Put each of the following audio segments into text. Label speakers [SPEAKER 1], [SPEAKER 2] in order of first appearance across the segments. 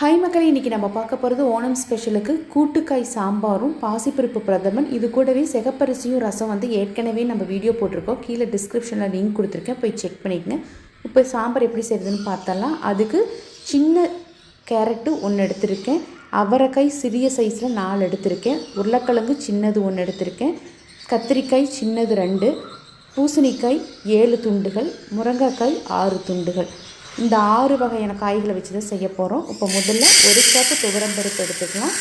[SPEAKER 1] Hi மக்களே, இன்றைக்கி நம்ம பார்க்க போகிறது ஓணம் ஸ்பெஷலுக்கு கூட்டுக்காய் சாம்பாரும் பாசிப்பருப்பு பிரதமன். இது கூடவே சிகப்பரிசியும் ரசம் ஏற்கனவே நம்ம வீடியோ போட்டிருக்கோம். கீழே டிஸ்கிரிப்ஷனில் லிங்க் கொடுத்துருக்கேன், போய் செக் பண்ணிக்கங்க. இப்போ சாம்பார் எப்படி செய்கிறதுன்னு பார்த்தலாம். அதுக்கு சின்ன கேரட்டு 1 எடுத்திருக்கேன், அவரைக்காய் சிறிய சைஸில் 4 எடுத்திருக்கேன், உருளைக்கிழங்கு சின்னது 1 எடுத்திருக்கேன், கத்திரிக்காய் சின்னது 2, பூசணிக்காய் 7 துண்டுகள், முருங்கைக்காய் 6 துண்டுகள். இந்த 6 வகையான காய்களை வச்சு தான் செய்ய போகிறோம். இப்போ முதல்ல 1 கப்பு துவரம்பருப்பு எடுத்துக்கலாம்.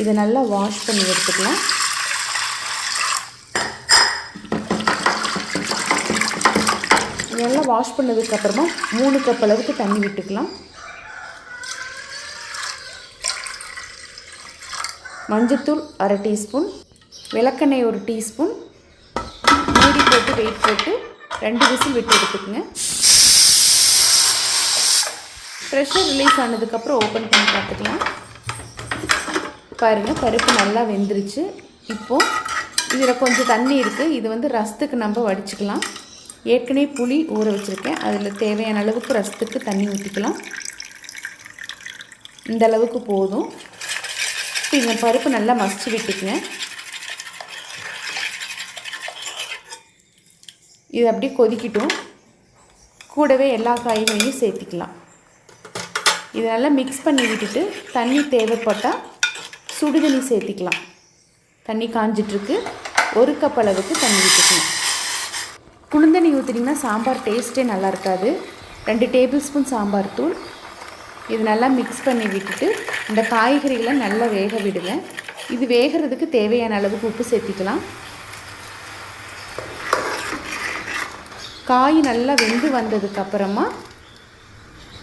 [SPEAKER 1] இதை நல்லா வாஷ் பண்ணி எடுத்துக்கலாம். நல்லா வாஷ் பண்ணதுக்கப்புறமா 3 கப் அளவுக்கு தண்ணி விட்டுக்கலாம். மஞ்சத்தூள் 1/2 டீஸ்பூன், விளக்கெண்ணெய் 1 டீஸ்பூன், மூடி போட்டு வெயிட் போட்டு 2 விசில் விட்டு எடுத்துக்கோங்க. ப்ரெஷர் ரிலீஸ் ஆனதுக்கப்புறம் ஓப்பன் பண்ணி பார்த்துக்கலாம். பாருங்கள், பருப்பு நல்லா வெந்துருச்சு. இப்போது இதில் கொஞ்சம் தண்ணி இருக்குது. இது ரசத்துக்கு நம்ம வடிச்சுக்கலாம். ஏற்கனவே புளி ஊற வச்சுருக்கேன், அதில் தேவையான அளவுக்கு ரசத்துக்கு தண்ணி ஊற்றிக்கலாம். இந்த அளவுக்கு போதும். இந்த பருப்பு நல்லா மசிச்சு விட்டுக்குங்க. இது அப்படியே கொதிக்கட்டும். கூடவே எல்லா காய்களையும் சேர்த்திக்கலாம். இதை நல்லா மிக்ஸ் பண்ணி விட்டுட்டு தண்ணி தேவைப்பட்டால் சுடுதண்ணி சேர்த்திக்கலாம். தண்ணி காஞ்சிட்ருக்கு. 1 கப் அளவுக்கு தண்ணி விட்டுக்கணும். குளுந்தண்ணி ஊற்றிட்டிங்கன்னா சாம்பார் டேஸ்ட்டே நல்லா இருக்காது. 2 டேபிள் ஸ்பூன் சாம்பார் தூள். இது நல்லா மிக்ஸ் பண்ணி விட்டுட்டு இந்த காய்கறிகளை நல்லா வேக விடுங்க. இது வேகிறதுக்கு தேவையான அளவுக்கு உப்பு சேர்த்திக்கலாம். காய் நல்லா வெந்து வந்ததுக்கப்புறமா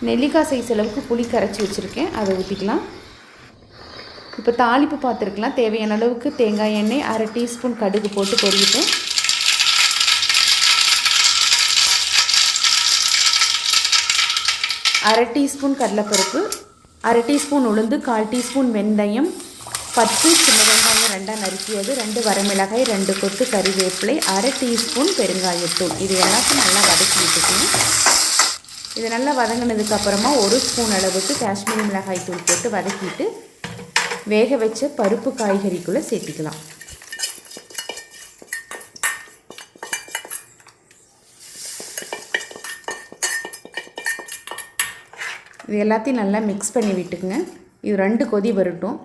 [SPEAKER 1] நெல்லிக்காய் சைஸ் அளவுக்கு புளி கரைச்சி வச்சுருக்கேன், அதை ஊற்றிக்கலாம். இப்போ தாளிப்பு பார்த்துருக்கலாம். தேவையான அளவுக்கு தேங்காய் எண்ணெய், 1/2 டீஸ்பூன் கடுகு போட்டு பொரியட்டும். அரை டீஸ்பூன் கடலைப்பருப்பு, 1/2 டீஸ்பூன் உளுந்து, 1/4 டீஸ்பூன் வெந்தயம், 10 சின்ன வெங்காயம் 2ஆக நறுக்கியது, 2 வரமிளகாய், 2 கொத்து கறிவேப்பிலை, 1/2 டீஸ்பூன் பெருங்காயத்தூள். இது எல்லாத்தையும் நல்லா வதக்கி விட்டுக்கணும். இது நல்லா வதங்கினதுக்கப்புறமா 1 ஸ்பூன் அளவுக்கு காஷ்மீரி மிளகாய் தூள் போட்டு வதக்கிட்டு வேக வச்ச பருப்பு காய்கறிக்குள்ளே சேர்த்திக்கலாம். இது எல்லாத்தையும் நல்லா மிக்ஸ் பண்ணி விட்டுக்குங்க. இது 2 கொதி வரட்டும்.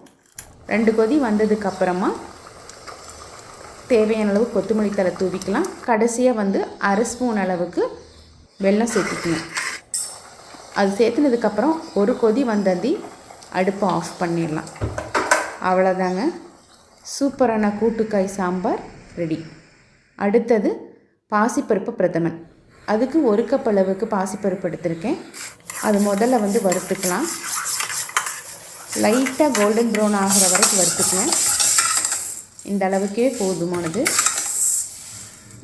[SPEAKER 1] 2 கொதி வந்ததுக்கப்புறமா தேவையான அளவு கொத்தமல்லி தழை தூவிக்கலாம். கடைசியாக 1/2 ஸ்பூன் அளவுக்கு வெல்லம் சேர்த்திக்கணும். அது சேர்த்துனதுக்கப்புறம் 1 கொதி வந்ததி அடுப்பை ஆஃப் பண்ணிடலாம். அவ்வளோதாங்க, சூப்பரான கூட்டுக்காய் சாம்பார் ரெடி. அடுத்தது பாசிப்பருப்பு பிரதமன். அதுக்கு 1 கப் அளவுக்கு பாசிப்பருப்பு எடுத்திருக்கேன். அது முதல்ல வறுத்துக்கலாம். லைட்டாக கோல்டன் ப்ரௌன் ஆகிற வரைக்கும் வறுத்துக்குவேன். இந்த அளவுக்கே போதுமானது.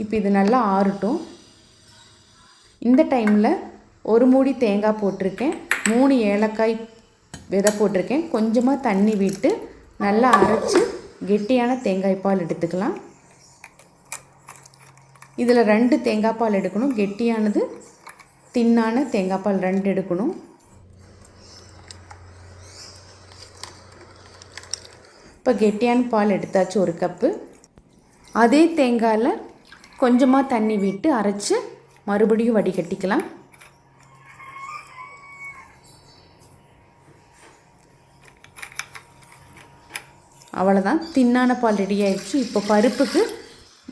[SPEAKER 1] இப்போ இது நல்லா ஆறட்டும். இந்த டைமில் 1 மூடி தேங்காய் போட்டிருக்கேன், 3 ஏலக்காய் விதை போட்டிருக்கேன். கொஞ்சமாக தண்ணி விட்டு நல்லா அரைச்சி கெட்டியான தேங்காய் பால் எடுத்துக்கலாம். இதில் 2 தேங்காய் பால் எடுக்கணும். கெட்டியானது தின்னான தேங்காய் பால் 2 எடுக்கணும். இப்போ கெட்டியான பால் எடுத்தாச்சு 1 கப்பு. அதே தேங்காயில் கொஞ்சமாக தண்ணி விட்டு அரைச்சி மறுபடியும் வடிகட்டிக்கலாம். அவ்வளோதான், தின்னான பால் ரெடி ஆகிடுச்சு. இப்போ பருப்புக்கு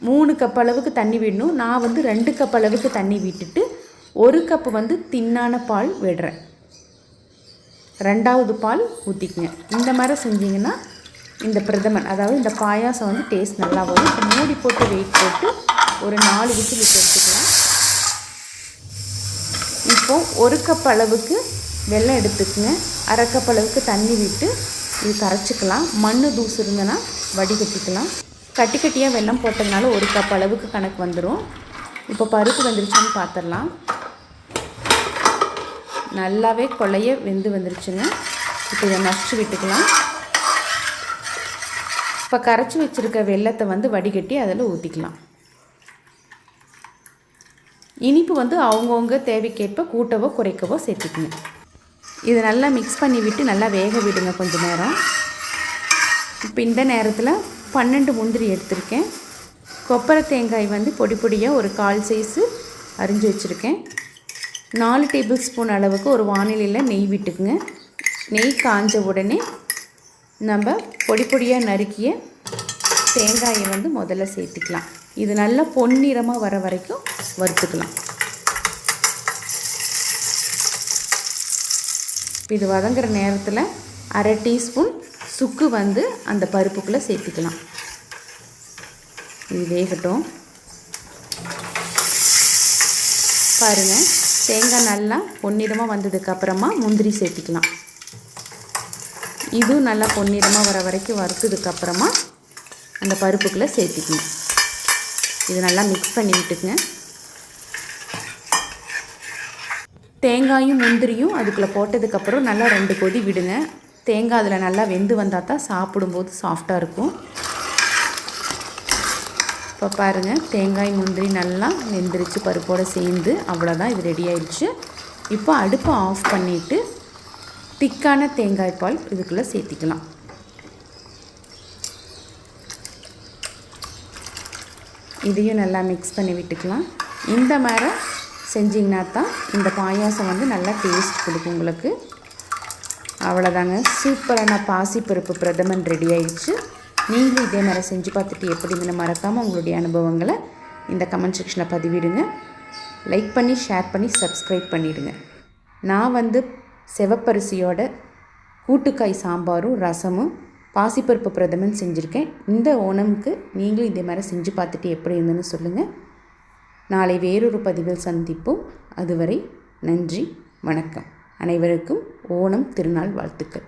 [SPEAKER 1] 3 கப் அளவுக்கு தண்ணி விடணும். நான் 2 கப் அளவுக்கு தண்ணி விட்டுட்டு 1 கப்பு தின்னான பால் விடுறேன். 2வது பால் ஊற்றிக்குங்க. இந்த மாதிரி செஞ்சிங்கன்னா இந்த பிரதமன், அதாவது இந்த பாயாசம் டேஸ்ட் நல்லா வரும். இப்போ மூடி போட்டு வெயிட் போட்டு ஒரு 4 விசில் விட்டு எடுத்துக்கலாம். இப்போது 1 கப் அளவுக்கு வெல்லம் எடுத்துக்குங்க. 1/2 கப் அளவுக்கு தண்ணி விட்டு இது கரைச்சிக்கலாம். மண் தூசு இருந்தனா வடிகட்டிக்கலாம். கட்டி கட்டியாக வெல்லம் போட்டதுனால 1 கப் அளவுக்கு கணக்கு வந்துடும். இப்போ பருப்பு வந்துருச்சான்னு பார்த்துடலாம். நல்லாவே கொலைய வெந்து வந்துருச்சுங்க. இப்போ இதை மசிச்சு விட்டுக்கலாம். இப்போ கரைச்சி வச்சுருக்க வெல்லத்தை வடிகட்டி அதில் ஊற்றிக்கலாம். இனிப்பு அவங்கவுங்க தேவைக்கேற்ப கூட்டவோ குறைக்கவோ சேர்த்துக்கணும். இது நல்லா மிக்ஸ் பண்ணி விட்டு நல்லா வேக விடுங்க கொஞ்சம் நேரம். இப்போ இந்த நேரத்தில் 12 முந்திரி எடுத்திருக்கேன். கொப்பரை தேங்காய் வந்து பொடி பொடியாக ஒரு 1/4 சைஸு அரிஞ்சு வச்சுருக்கேன். 4 டேபிள் ஸ்பூன் அளவுக்கு ஒரு வானிலையில் நெய் விட்டுக்குங்க. நெய் காஞ்ச உடனே நம்ம பொடி பொடியாக நறுக்கிய தேங்காயை வந்து முதல்ல சேர்த்துக்கலாம். இது நல்லா பொன்னிறமாக வர வரைக்கும் வறுத்துக்கலாம். இது வதங்குற நேரத்தில் 1/2 டீஸ்பூன் சுக்கு வந்து அந்த பருப்புக்குள்ளே சேர்த்துக்கலாம். இது வேகட்டும். பாருங்கள், தேங்காய் நல்லா பொன்னிறமாக வந்ததுக்கப்புறமா முந்திரி சேர்த்துக்கலாம். இதுவும் நல்லா பொன்னிறமாக வர வரைக்கும் வறுத்ததுக்கப்புறமா அந்த பருப்புக்குள்ளே சேர்த்துக்கணும். இது நல்லா மிக்ஸ் பண்ணி விட்டுக்குங்க. தேங்காயும் முந்திரியும் அதுக்குள்ளே போட்டதுக்கப்புறம் நல்லா 2 கொதி விடுங்க. தேங்காய் அதில் நல்லா வெந்து வந்தால் தான் சாப்பிடும்போது சாஃப்டாக இருக்கும். இப்போ பாருங்கள், தேங்காய் முந்திரி நல்லா வெந்துருச்சு பருப்போடு சேர்ந்து. அவ்வளோதான், இது ரெடி ஆயிடுச்சு. இப்போ அடுப்பை ஆஃப் பண்ணிவிட்டு திக்கான தேங்காய் பால் இதுக்குள்ளே சேர்த்திக்கலாம். இதையும் நல்லா மிக்ஸ் பண்ணி விட்டுக்கலாம். இந்த மாதிரி செஞ்சிங்கன்னா தான் இந்த பாயாசம் வந்து நல்லா டேஸ்ட் கொடுக்கும் உங்களுக்கு. அவ்வளோதாங்க, சூப்பரான பாசிப்பருப்பு பிரதமன் ரெடி ஆயிடுச்சு. நீங்களும் இதே மாதிரி செஞ்சு பார்த்துட்டு எப்படி இருந்துன்னு மறக்காமல் உங்களுடைய அனுபவங்களை இந்த கமெண்ட் செக்ஷனில் பதிவிடுங்க. லைக் பண்ணி ஷேர் பண்ணி சப்ஸ்கிரைப் பண்ணிவிடுங்க. நான் வந்து சிவப்பரிசியோட கூட்டுக்காய் சாம்பாரும் ரசமும் பாசிப்பருப்பு பிரதமன் செஞ்சுருக்கேன். இந்த ஓணமுக்கு நீங்களும் இதே மாதிரி செஞ்சு பார்த்துட்டு எப்படி இருந்துன்னு சொல்லுங்கள். நாளை வேறொரு பதிவில் சந்திப்போம். அதுவரை நன்றி, வணக்கம். அனைவருக்கும் ஓணம் திருநாள் வாழ்த்துக்கள்.